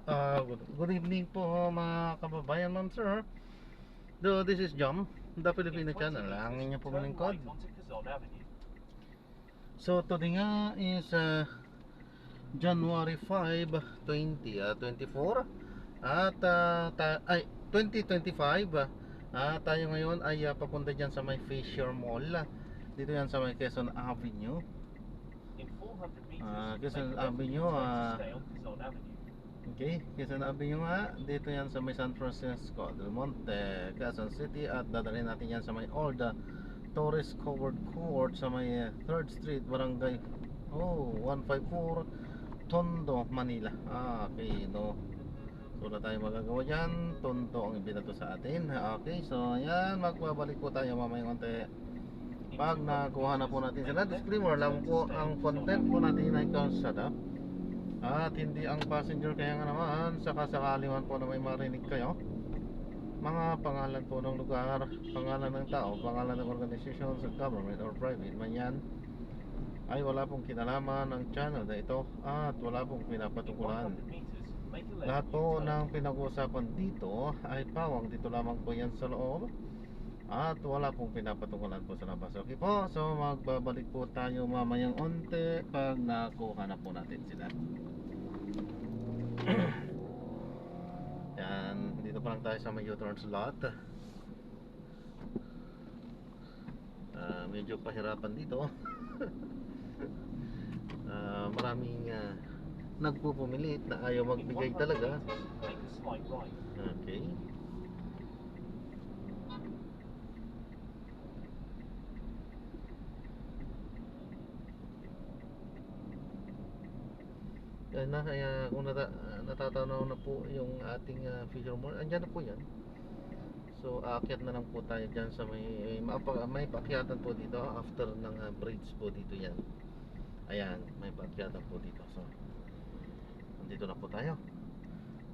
Good evening po mga kababayan, ma'am sir. This is Jom, the Filipino channel. Ang inyong pong lingkod. So today nga is January 5, 2024 at 2025. Tayo ngayon ay papunta dyan sa may Fisher Mall. Dito yan sa may Quezon Avenue. Quezon Avenue. Okay, Quezon Avenue nga. Dito yan sa may San Francisco del Monte, Quezon City. At dadalhin natin yan sa may Old Tourist Covered Court sa may 3rd Street, Barangay 154, Tondo, Manila. Okay, no. So na tayo magagawa dyan. Tondo ang ibinato sa atin. Okay, so yan, magbabalik po tayo mamayang konti pag nakuha na po natin sila. Disclaimer lang po, ang content po natin ay kalsada at hindi ang passenger, kaya nga naman sakasakaliwan po na may marinig kayo mga pangalan po ng lugar, pangalan ng tao, pangalan ng organisasyon sa government or private man yan, ay wala pong kinalaman ng channel na ito at wala pong pinapatukulan. Lahat po ng pinag-uusapan dito ay pawang dito lamang po yan sa loob at wala pong pinapatukulan po sa labas. Okay po, so magbabalik po tayo mamayang onte pag nakuha na po natin sila. Yan, dito pa lang tayo sa may U-turn slot. Medyo pahirapan dito. Maraming nagpupumilit na ayaw magbigay talaga. Okay. Kaya kung natatanaw na po yung ating Fisher Mall, andyan na po yan. So aakyat na lang po tayo dyan sa may paakyatan po dito after ng bridge po dito yan. Ayan, may paakyatan po dito. So nandito na po tayo.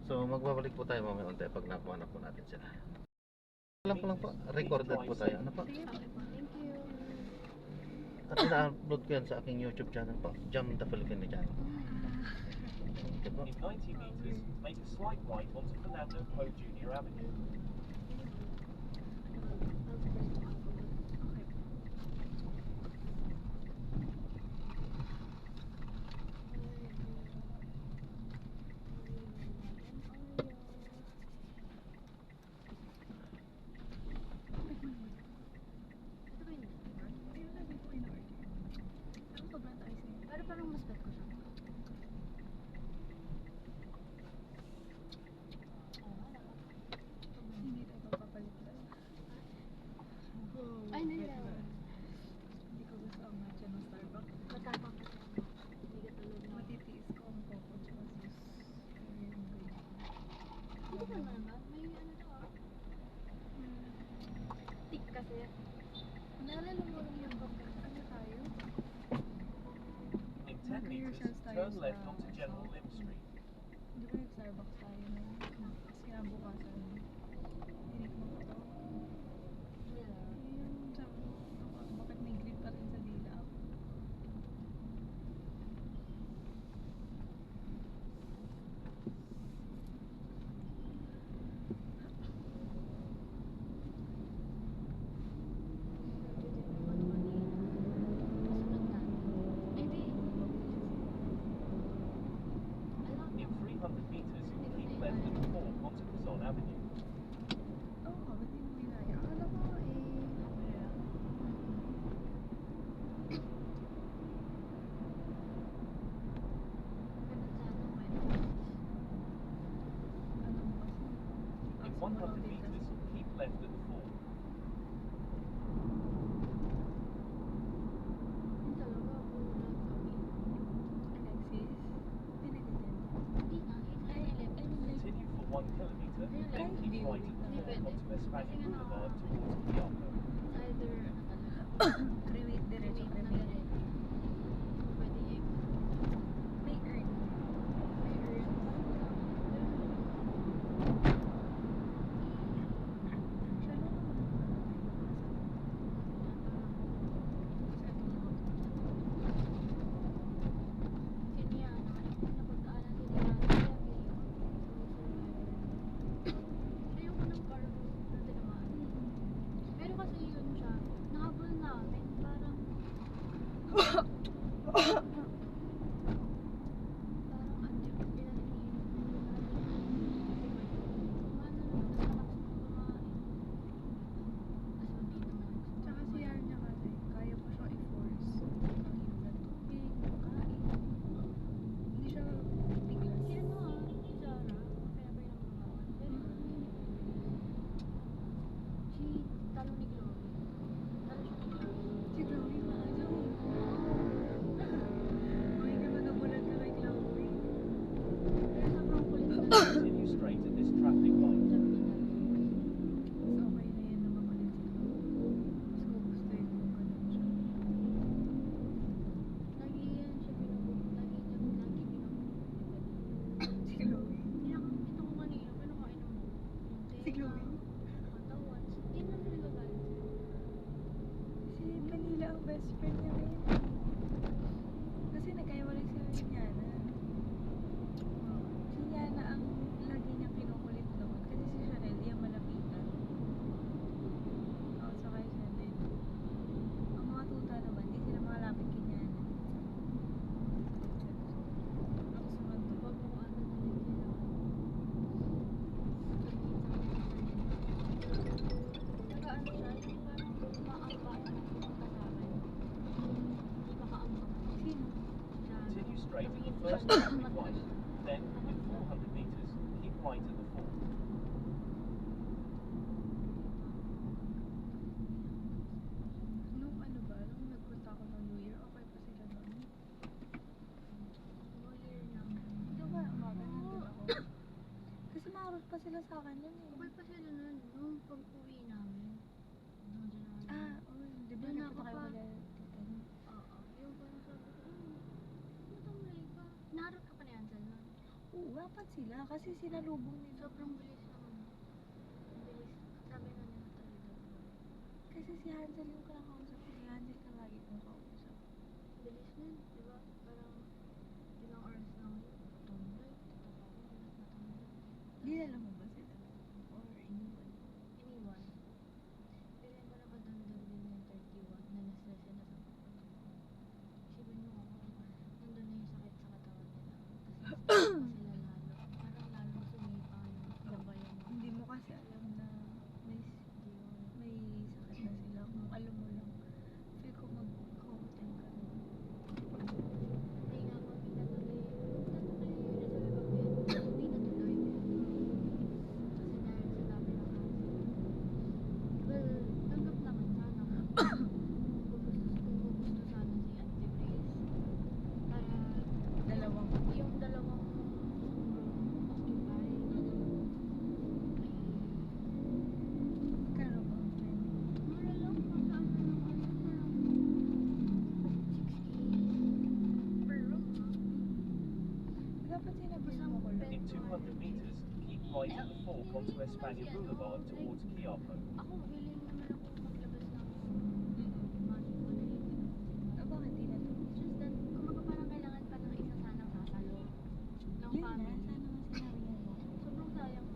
So magbabalik po tayo mamaya unti pag nakuha na po natin sila. Alam ko lang po, recorded po tayo. Ano po? At ina-upload ko yan sa aking YouTube channel po, Jam the Filipino channel. In 90 meters, make a slight right onto Fernando Poe Jr. Avenue. Pero parang mas bet ko siya. Hindi tayo papapalitan. Ay, nila. Hindi ko gusto ang matcha ng Starbucks. Matapang ka. Hindi ka talaga. Matitiis ko ang coco tsaka sus. Hindi ka naman. May ano to Tik kasi. Naalala mo rin yung coco. Ano tayo? In 10 meters, turn left onto General Lim Street. Hindi ba nag-Starbucks tayo na kinabukasan? Tinikmo ko to. Ayun, sabi ko, bakit may grip pa rin sa dila ako? In 300 meters, keep left at 4 onto Quezon Avenue. Oo nga, ba't di mo ginaya? Akala ko ano mo kasi? In 100 meters, keep left at 4. Alexis, pinagdadin. Continue for 1 kilometer, then keep right at 4 onto Espanya Boulevard towards Quiapo. Either, ano talaga. Create diretso Wait ka na na. rin. Pwede yung May earn. may earn. Siya lang naman. Kiniya, napagdaanan din natin. best friend niya ngayon. Kasi nagkaiwalay sila ni Yana. Si Yana ang lagi niyang kinukulit noon. Kasi si Chanel, di ang malapitan. Oo, saka yung Chanel. Ang mga tuta naman, di sila makalapit kay Yana. Ako sumunod to. Pag mo ano na yun sila. Nag-ano siya, yung parang maamba na pumunta sa akin. Makaamba. Sino? Siya. Continue straight at the Tumingin first siya. traffic light. Then, in 400 meters, keep right at the fourth. Nung ano ba, nung nagpunta ako ng New Year, okay pa sila noon. New Year lang. Di ba, umaga nandun ako. Kasi makarot pa sila sa akin nun eh. Okay pa sila nun, nung pag-uwi namin. Nandiyan na kami. Ah, oh, di ba Doon nagpunta ako kayo pa. wala tita niyo? Oo. Yung parang sabi ko, matamlay ka. Naharap ka pa ni Ansel nun. Oo, apat sila kasi sinalubong nila. Sobrang bilis naman. Ang bilis. Sabi na nila talaga. Kasi si Hansel yung kinakausap ko. Si Hansel ka lagi kong kausap. Bilis nun, di ba? Parang ilang hours lang yun. Tumulay. Bilis na tumulay. Dinala mo ba sila? Or iniwan? Iniwan. Pero yung parang kadandal din yung 31 na nasa sila sa isipin mo ako, nandun na yung sakit sa katawan nila. Tapos pa sila lalo. Parang lalo sumipa yung labayan mo. Hindi mo kasi alam na may sakit na sila. Kung alam mo lang, feel ko mag-content ka na. Hindi nga ako pinatuloy. Pinatuloy yun na sabi ko, hindi natuloy. Kasi dahil sa dami ng cancer. Well, tanggap naman sana. Kung gusto sana si Ate Grace. Para Dalawang. yung dalawang occupied. Kano ba ang trend? Mura lang, magkano lang ano, parang 6K per room, ha? Dapat sinabihan mo ko lang. In 200 meters, keep right at the fork onto Espana Boulevard towards Quiapo. Ako, willing naman ako maglabas ng money ko na yun. Ah, bakit di na to? Just that, kumbaga parang kailangan pa ng isa sanang sasalo ng Yun na, family. sana nga sinabi mo. Sobrang sayang.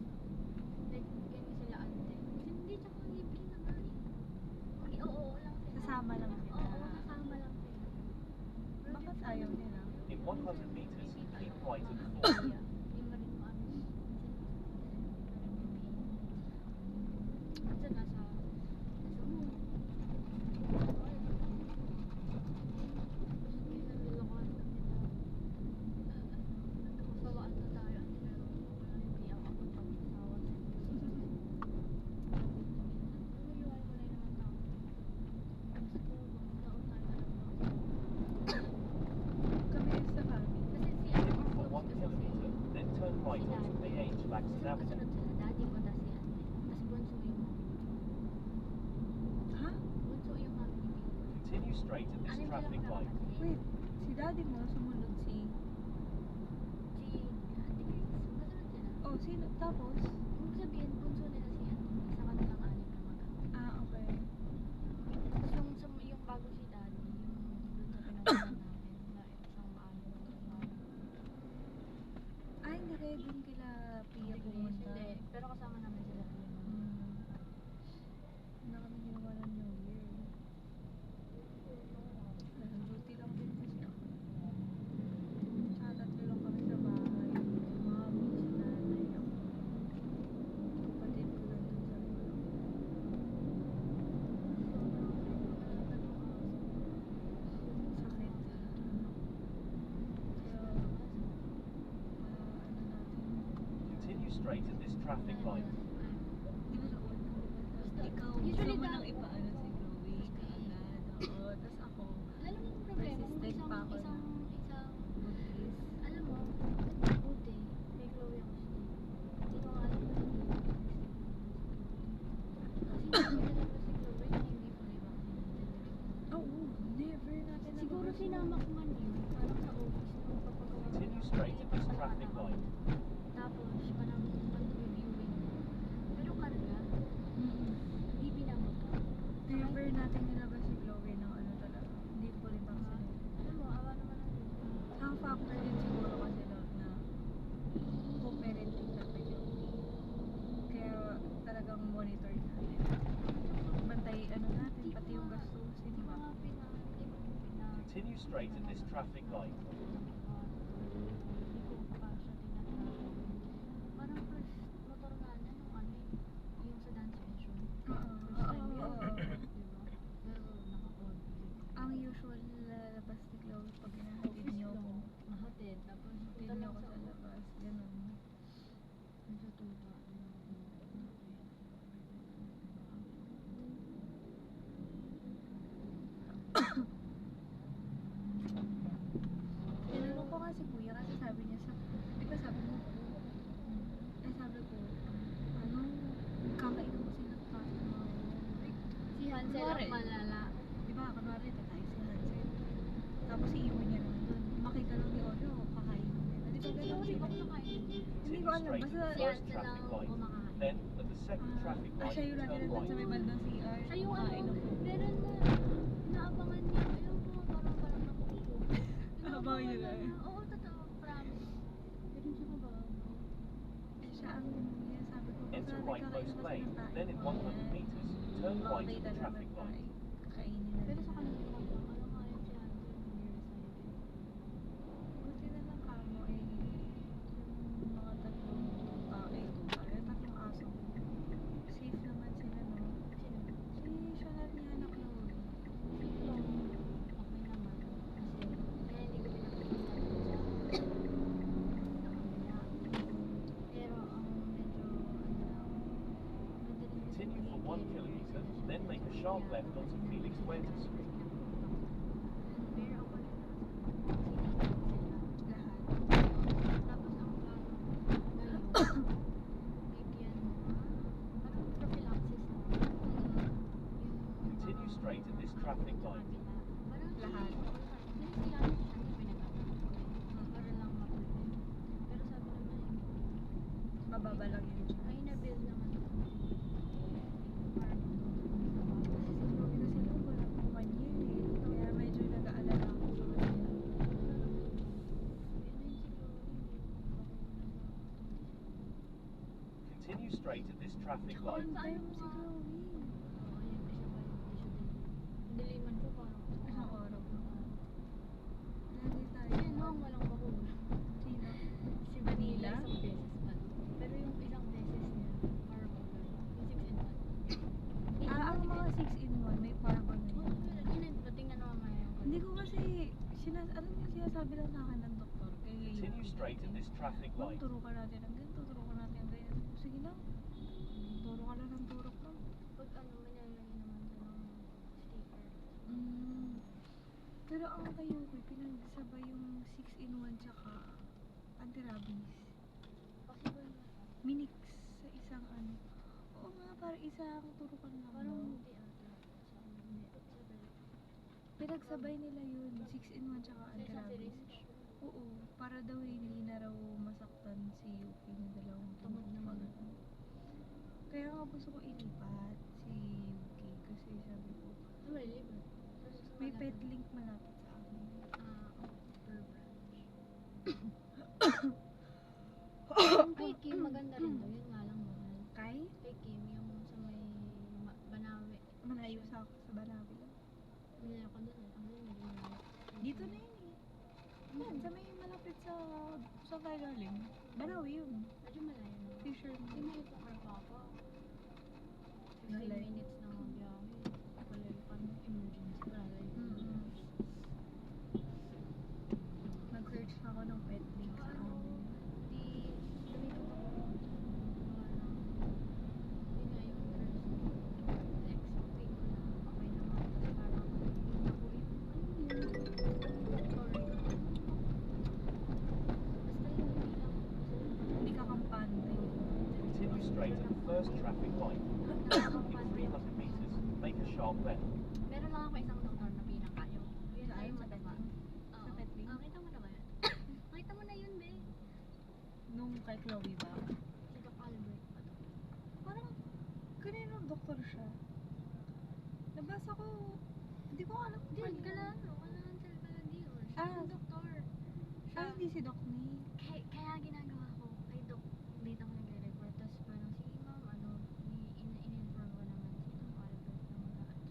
Like, ganyan sila ante. Hindi, tsaka libre na nga eh. Okay, oo lang sila. Sasama lang sila. Oo, sasama lang sila. Pero Bakit ayaw nila? In 100 meters, keep right at the mga fourth. kuya, hindi mo rin maano. Kasi nasa mo. Minsan nilokohan kami na masawaan na tayo pero wala yung piyak ako tapos asawa na. Nag-iwalay ko na naman tao. Gusto ko taon tayo na lang. Kami sa kami. Kasi si Continue ano for 1 kilometer, then turn right onto PH Jackson Avenue. kasunod sila daddy ko tas si ate. Tas bunso yung Ha? bunso yung mami ni Pio. Continue straight at this Ano yung traffic light. Wait, si daddy mo sumunod si... Si Ate Grace. Kasunod sila. Oh, sino? Tapos? Kung sabihin, bunso nila si Ate. Isa kanilang anim na mag Ah, okay. Tapos yung bago si daddy, yung doon sa pinagawa namin na isang anim na mag Ah, hindi kayo din kila Pia pumunta. Hindi. Pero kasama namin sila. Na kami ginawa ng New Year. Duty lang din kasi ako. Tsaka tatlo lang kami sa bahay. Si mami, si nanay, ako. Kapatid ko nandun sa ulo. Sakit. Kaya, ano natin. Continue straight at this traffic light. Di ba noon? Ikaw, Usually gusto mo na- nang ipaano si Chloe kaagad. Oo, tas ako, Alam mo yung problema, kung Persistent pa ako isang, buntis. alam mo, buti, kay Chloe ako siya. Hindi ko alam na hindi. Kasi hindi ko alam si Chloe na hindi ko rin Oo, never natin Siguro nagawa. sinama ko man yun, parang sa office nung papagawa. Continue straight at this traffic light. Tapos, parang pag-reviewing, straight at this traffic light. Hindi ko pa siya tinatawag. Parang first motor nga niya nung ano yung sa dance session. First time yun. Diba? Pero naka-on. Ang usual lalabas ni Chloe pag hinahatid niyo ako. Mahatid. Tapos Hatid niyo ako sa labas. Ganun. Medyo tuba. Tinanong ko nga si Kuya kasi sabi niya sa, di ba sabi mo, sabi ko, ano, kakain ko sila Si Hansel Kunwari. ang malala. di ba, kunwari, tatay si Hansel. Tapos iiwan niya naman doon. Makita lang ni Olo, kakain ko nila. Di ba ganun Hindi sila? ko nakain. Hindi ko alam, Straight basta, at the Si first Hansel lang traffic light. kumakain. Then, at the second traffic light, siya yung lagi turn nandun sa may right. bandang CR. Siya yung kumakain ano, ako. meron na inaabangan niya. Ayun po, parang nakukupo. Inaabangan niya na? Oo, totoo, promise. Ganun siya kabahan. Siya ang sabi ko, Enter basta right nagkakain most kasi lane, ng tayo. then in 100 meters, turn right Makakita at the naman traffic tayo. light. Kakainin na Pero sa nila. kanila ko, alam nga yun si Hansel, hindi resided. Buti na lang kamo yung mga tatlong tatlong aso. Safe naman sila, no? Sino? Si Shonal niya na Chloe. Okay naman. Kasi, kaya hindi ko pinapagpasabi sa kanila. Pero, medyo, ano lang, madaling kasi Continue for 1 magiging kilometer, residential then make a sharp left onto Felix Huerta Street. Pero ako na sila. Lahat. Tapos ang plano ngayon, bigyan parang prophylaxis na. Continue straight at this traffic light. Lahat. Sinisiyan siya na pinagkakaroon ko para lang ma-prevent. Pero sabi naman Mababa lang yun. ay na-build naman ito. Parang Kasi si Chloe kasi lang wala pang 1 year eh. Kaya medyo nag-aalala ako sa kanya. ano yun siguro Continue straight at this traffic light. On time si Chloe. oo, yun pa siya din. Diliman ko parang Isang araw. Lagi tayo. Yan no, ang walang bakuna. Sino? Si Vanilla Vanilla? isang beses pa. Pero yung isang beses niya, parang yung 6 in 1. Ang mga 6-in-1 may paragon na yun. Tingnan naman maya yung Hindi ko kasi, ano yung sinasabi lang sa akin ng doktor. Continue straight at this traffic light. Turo ka natin ng ganito, turo ka natin ng ganyan. Sige lang. Turo ka lang ng turok lang. Pag ano, manlalagay naman sa ng sticker. Pero ang kayo ko, pinagsabay yung 6-in-1 tsaka anti-rabies. Possible na. Minix sa isang ano. Oo nga, parang isang turukan lang. Parang no? hindi ata. Sa hindi. Sabi. Pinagsabay nila yun, 6-in-1 tsaka Sa isang anti-rabies. syringe. Oo, para daw hindi na raw masaktan si Yuki na dalawang Tamad naman. Kaya nga gusto ko ilipat si Yuki kasi sabi ko, Ano maliliban? may pet link malapit sa amin. Per branch. Yung kay Kim, maganda rin to. Yun nga lang mahal. Kay? Kay Kim, yung sa may Banawe. Malayo sa Banawi lang. Hindi ako doon. Ang doon, medyo malayo. Dito na yun eh. Yan, sa may malapit sa tayo galing. Banawi yun. Medyo malayo na. Fisher Hindi mo ito papa. 15 Malayo. minutes na ang biyahe. Malayo pa ng emergency. Malayo. Nag-search ako ng pet link sa amin. Di, lumipot ako. Yun nga yung first expecting ko na okay naman. Tapos parang, ako yung, sorry. Basta yun, hindi lang. Hindi ka kampante. Continue straight at the first traffic light. In 300 meters, make a sharp left. Meron lang ako isang doktor na pinakayo. Yun Saan? ay Sa mataba. Petling? Oo. Sa Petling? Kita mo na ba yan? Nakita mo na yun, be. Nung kay Chloe ba? Si Doc Albert pa to. Parang, kaninong doktor siya? Nabasa ko, hindi ko alam kung Diyan, kanino. Galano. Kalansel Caladior. Siya Ah. yung doktor. Ah, hindi si Doc Ni. Kaya ginagawa ko kay Doc, dito ako nagre-report. Tapos parang, sige ma'am, ano, in-inform ko naman si Doc Albert na mag-a-adjust.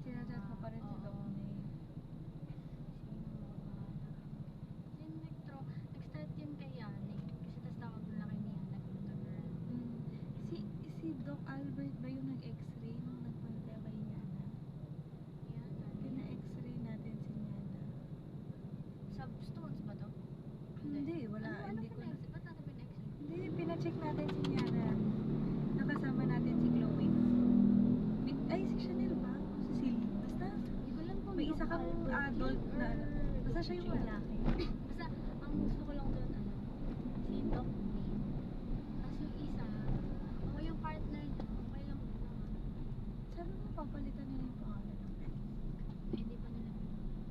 Sinadjust mo pa rin si Doc Oo. Ni. Si Albert ba yung nag-x-ray nung nagpunta kay Yana? Yan. Pina-x-ray natin si Yana. Substones ba to? Hindi, wala. Ano Hindi ko na. pina-x-ray? Ba't natin pina-x-ray? Hindi, pina-check natin si Yana. Nakasama natin si Chloe. Ay, si Chanel ba? Si Silly. Basta, Hindi ko alam kung may isa kang Albert adult yun na. or Basta siya yung lalaki. Basta, ang gusto ko lang doon, si Doc May. Tapos yung isa, o yung partner niya, okay lang din naman. Sabi mo, papalitan nila yung pangalan ng pet. Eh, hindi pa nila.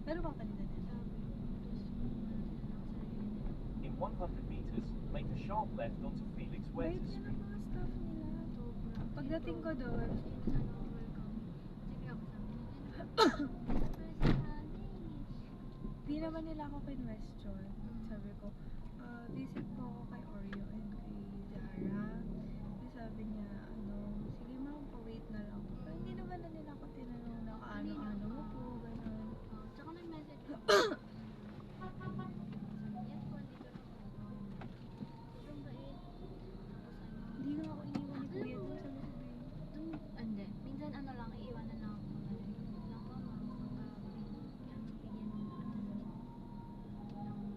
Pero papalitan nila. Sabi, tapos ano sila ng sarili nila. In 100 meters, make a sharp left onto Felix Bait Huerta niya ng Street. mga staff nila. Sobra. Pagdating ko doon, Tapos yun, welcome. Sige ako sabi niya, surprise ka, di naman nila ako question. Sabi ko, visit po ako kay Oreo and kay Zara. Di sabi niya, sige ma'am, pa-wait na lang. Pero hindi naman na nila ako tinanong na ano mo po, gano'n. Tsaka may message ako. Sabi niya, yes po, dito na po. Sobrang bait. Tapos Hindi nga ako iniwan ni Kuya dun sa loob eh. hindi. Minsan lang, iiwanan lang ako. Lang mama, bigyan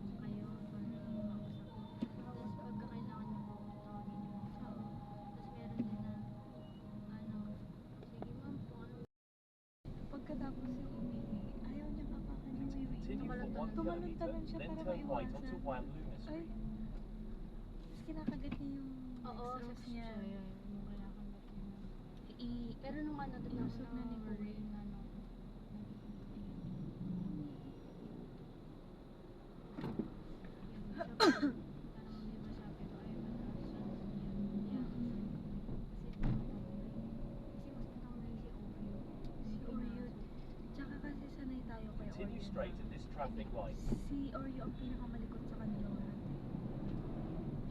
mo kayo para mausap ko. Tapos pagka kailangan mo ako, tawagin niyo ako. Tapos meron din na, sige ma'am po, Pagkatapos yung umiwi, ayaw niya kapakan yung umiwi. Continue for 1 kilometer, Tumalon-talon siya then para turn right maiwasan. onto Wamluna Ay, Street. tapos kinakagat niya yung exhaust niya. Pero nung doon Inusog na ni Kuya. Si Oreo. Tsaka kasi sanay tayo kay Oreo. Continue straight at this traffic light. Si Oreo ang pinakamalikot sa kanila lahat.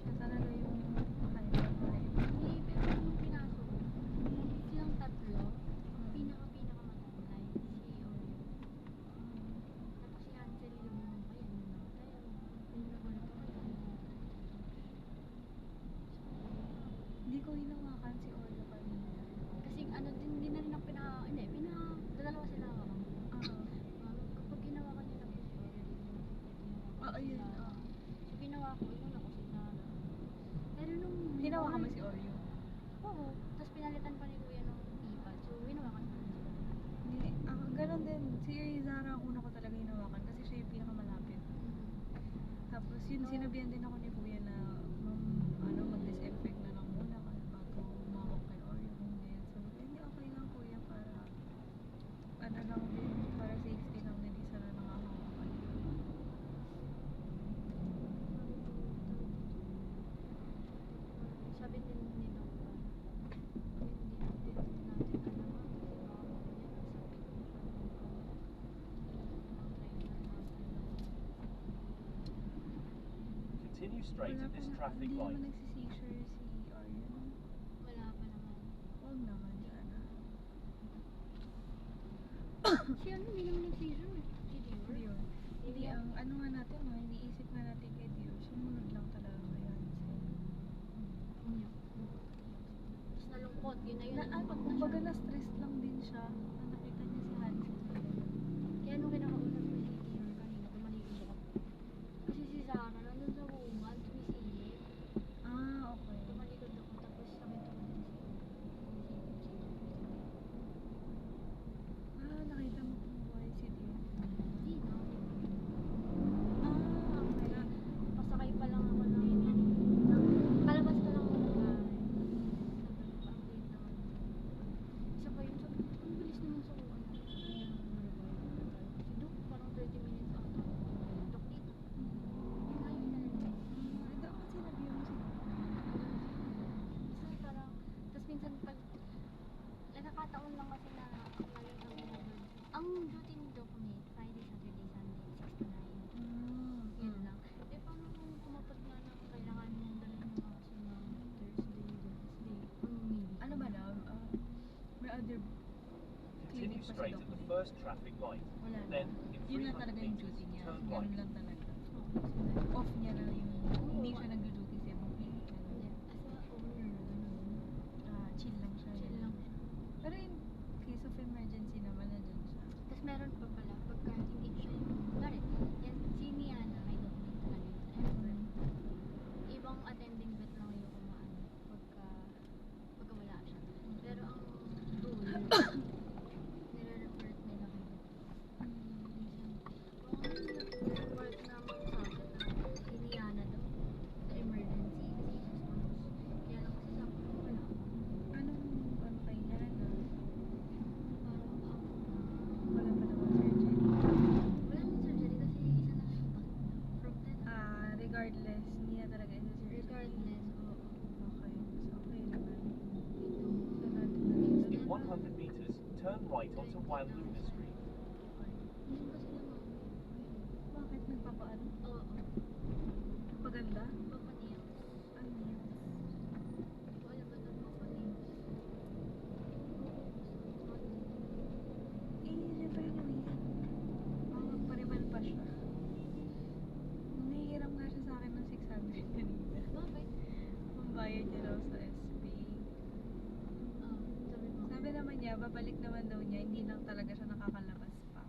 Siya talaga yung makaiba-vibe. Hindi, pero nung pinasok, silang tatlo, pinaka-matatay, si Oreo. Tapos si Hansel yung Hindi ko hinawakan si Oreo kanina. kasi hindi na rin ako dalawa sila ako. Kapag ginawa ka nila po si Oreo, Ayun. so ginawa ko, yun ako si Nana. Pero nung Hinawa ka ba si Oreo? Oo. Tapos pinalitan pa ni Kuya nung iPad. So, hinawakan ko. Hindi. Ganon din. Si Zara ang una ko talaga hinawakan kasi siya yung pinakamalapit. Tapos yun, sinabihan din ako ni Kuya na mag-disinfect na lang muna bago umawak kay Oreo. Hindi. So, hindi okay lang Kuya para lang din, para safety lang din isa na nangahawakan. Sabi din ni Doc pa, hindi natin alam kasi baka Continue straight at this traffic Hindi light. naman nagsisisure si Oreo. No? wala pa naman. Huwag naman sana. Si hindi naman nag-seizure eh. Si Dior. Dior. Hindi, ang nga natin, iniisip nga natin kay Dior, sumunod lang talaga ngayon. Tapos nalungkot, yun na yun. Na, kumbaga na-stress lang din siya na nakita niya si Hansel. Kaya nung kinakausap ko si Dior kanina, tumalikod ako. Kasi si Zara nandun sa woman, tumisilip. Okay. Tumalikod ako, tapos sabi ko din Nakita mo kung buhay si Dior. Hindi na. Okay. Pasakay pa lang ako ng kalabas pa lang ako ng bahay. Sabi ko, ang late naman. Isa pa yun, sabi ko, ang bilis naman sa uwan. Si Doc, parang 30 minutes ata. Doc dito. Yun nga yun nalilate. Dapat sinabi mo si Kasi parang, tapos minsan pag, nakakataon lang kasi na umalis ang emergency. Ang duty ni Doc May, Friday, Saturday, Sunday, 6 to 9. Yun lang. Eh, paano kung tumapag na lang kailangan mong dalhin yung mga aso ng Thursday, Wednesday, maybe. Ano ba daw? May other Continue clinic pa si straight Doc at the May. first traffic light. Wala na. Then, in Yun lang 300 talaga yung meters, duty niya. turn Ganun right. lang talaga. Off niya na yung, hindi siya nag-duty sa ibang clinic. Hindi, as a owner, ganun. Chill lang siya. right onto Wanluna Street. Hindi pa sila mami. Bakit nagpapaano? Oo. Paganda? Papaniels. Ano yun? Hindi ko alam ba ng papaniels. I-refer nyo yan. Baka magpariban pa siya. Nahihiram nga siya sa akin ng 600 kanina. Bakit? Pambayad niya daw sa SB. Sabi mo. Sabi naman niya, babalik naman daw niya, hindi lang talaga siya nakakalabas pa.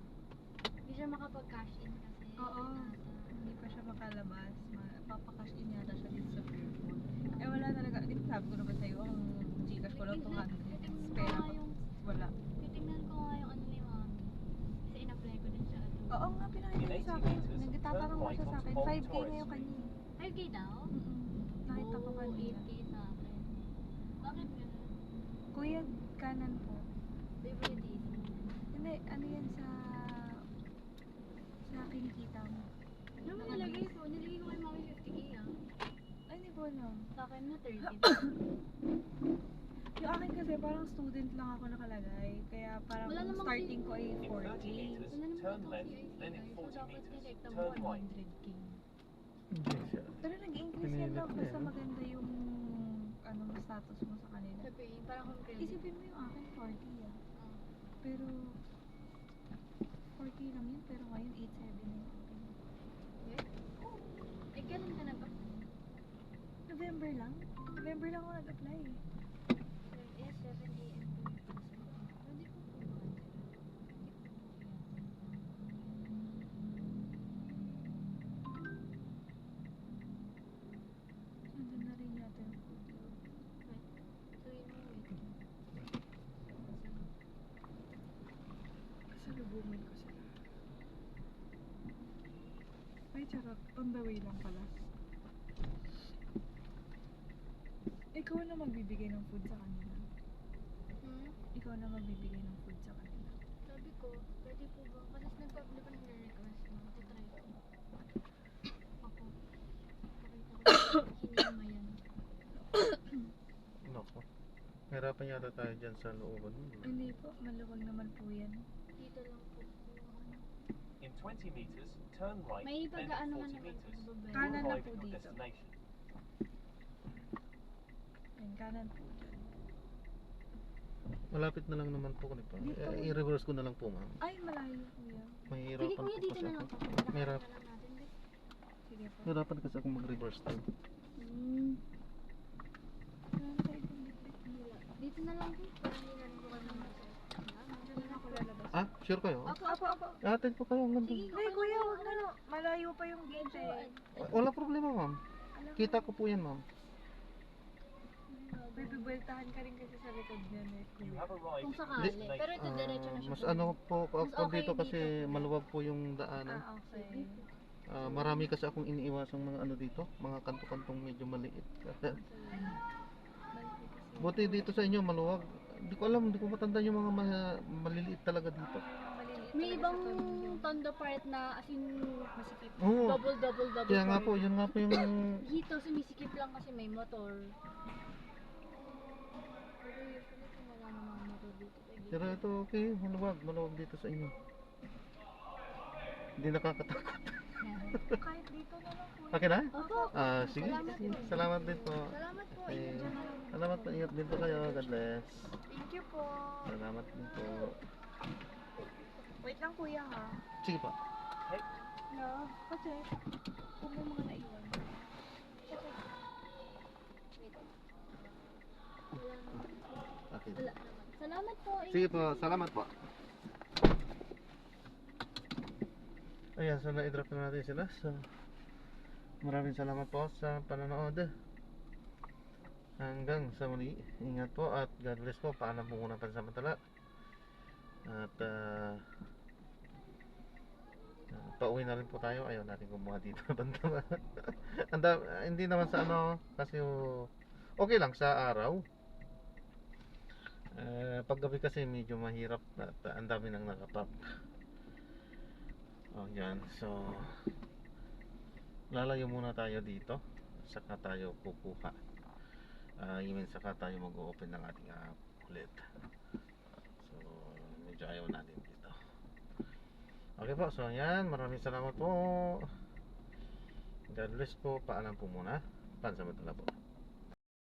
Hindi siya makapag-cash in kasi. Oo, hindi pa siya makalabas. Papakash in yata siya dito sa Fairmont. Eh wala talaga, di ba sabi ko naman sa'yo, ang Gcash ko lang 200. Pera ko, wala. Titingnan ko nga yung ano ni mami. Kasi in-apply ko din siya. Oo nga, pinakita niya sa akin. Nagtatanong nga siya sa akin. 5K ngayon kanya. 5K daw? Nakita ko kanina. 8K sa akin. Bakit ganun? Kuya, kanan po. Favoritism. Hindi, ano yan sa kinikita mo. Ano ba nilagay ko? Nilagay ko kay mami 50K ah. Ay, hindi ko alam. Sa akin na 30. Yung akin kasi parang student lang ako nakalagay. Kaya parang Wala namang starting ko ay In 4K. 30 meters, Wala naman turn ito left, si then in ICI. So 40 dapat meters, nilekta mo turn right. 100K. Hindi siya. Pero nag-increase yan Pinilit lang na basta yan. maganda yung ano status mo sa kanila. Sabi, parang home credit. Isipin mo yung akin 40 ah. Ah. Pero 4K lang yun pero ngayon 8.7 na yung akin. Eh, kailan ka nag November lang? November lang ako nag-apply eh. 7 AM to Pwede ko po ba? Nandun na rin yata yung food. So, yun yung wait. Kasalubungin ko sila. Ay, charot. On the way lang pala. Ikaw na magbibigay ng food sa kanila. Ikaw na magbibigay ng food sa kanila. Sabi ko, pwede po ba? Kasi nagpabli ko ng request mo. Titry ko. Ako. Pakita ko hinima yan. Nako. Hirapan yata tayo dyan sa looban. Hindi po, maluwag naman po yan. Dito lang po. Yung ano. In 20 meters, turn right, May then in pag-ano ka 40 naman meters, po. you'll Kanan na arrive po at your dito. destination. Yan, kanan po dyan. Malapit na lang naman po ko nito. Dito. I-reverse ko na lang po, ma'am. Ay, malayo kuya. Sige Mahihirapan kuya, po dito kasi na ako. lang po. Mahirap. Lakad na lang natin. Di. Sige po. Hirapan kasi akong mag-reverse to. Saan tayo bumibig? Dito na lang po. Para hindi na rin po kayo naman. Diyan na ako lalabas. Ah, sure kayo? Apo, Apo, apo. Atin po kayo. Ang ganda. Sige, Hindi kuya, wag na no. Malayo pa yung gate eh. Wala problema, ma'am. Alam mo, Kita ko po yan, ma'am. may bibeltahan ka rin kasi sa likod niyan eh. You kuya. have arrived Kung at your sakali. destination. Pero ito diretso na siya. Mas po. ano po ako Mas okay dito kasi dito. maluwag po yung daanan. Ah, okay. Marami kasi akong iniiwasang mga ano dito, mga kanto-kantong medyo maliit. Buti dito sa inyo maluwag. Hindi ko alam, hindi ko matandaan yung mga maliliit talaga dito. May ibang tondo part na as in masikip. Oo. Double. Kaya nga po, yun nga po yung Dito sumisikip lang kasi may motor. Pero usually kung wala namang motor dito. pero ito okay, maluwag dito sa inyo. Hindi nakakatakot. Kahit dito na lang kuya. Okay na? Opo. Sige. Salamat po. Salamat din po. Salamat po. Eh, Ingat dyan na lang. salamat po. Ingat din po kayo. God bless. Thank you po. Salamat din po. Wait lang kuya ha. Sige po. Hey, No, kasi kung may mga naiwan. Wala naman. Okay. Wala naman. Salamat po. Sige po. Salamat po. Ayan, so na-drop na natin sila. So, maraming salamat po sa panonood. Hanggang sa muli. Ingat po at God bless po. Paalam po muna pansamantala. At pauwi na rin po tayo. Ayaw natin kumuha dito na banda. Hindi naman sa ano kasi okay lang sa araw. Paggabi kasi medyo mahirap at ang dami nang nakapark. Oh, yan. So lalayo muna tayo dito. Saka tayo kukuha. Saka tayo mag-open ng ating app ulit. So medyo ayaw natin dito. Okay po, so yan, maraming salamat po. God bless po, paalam po muna. Pansamantala po.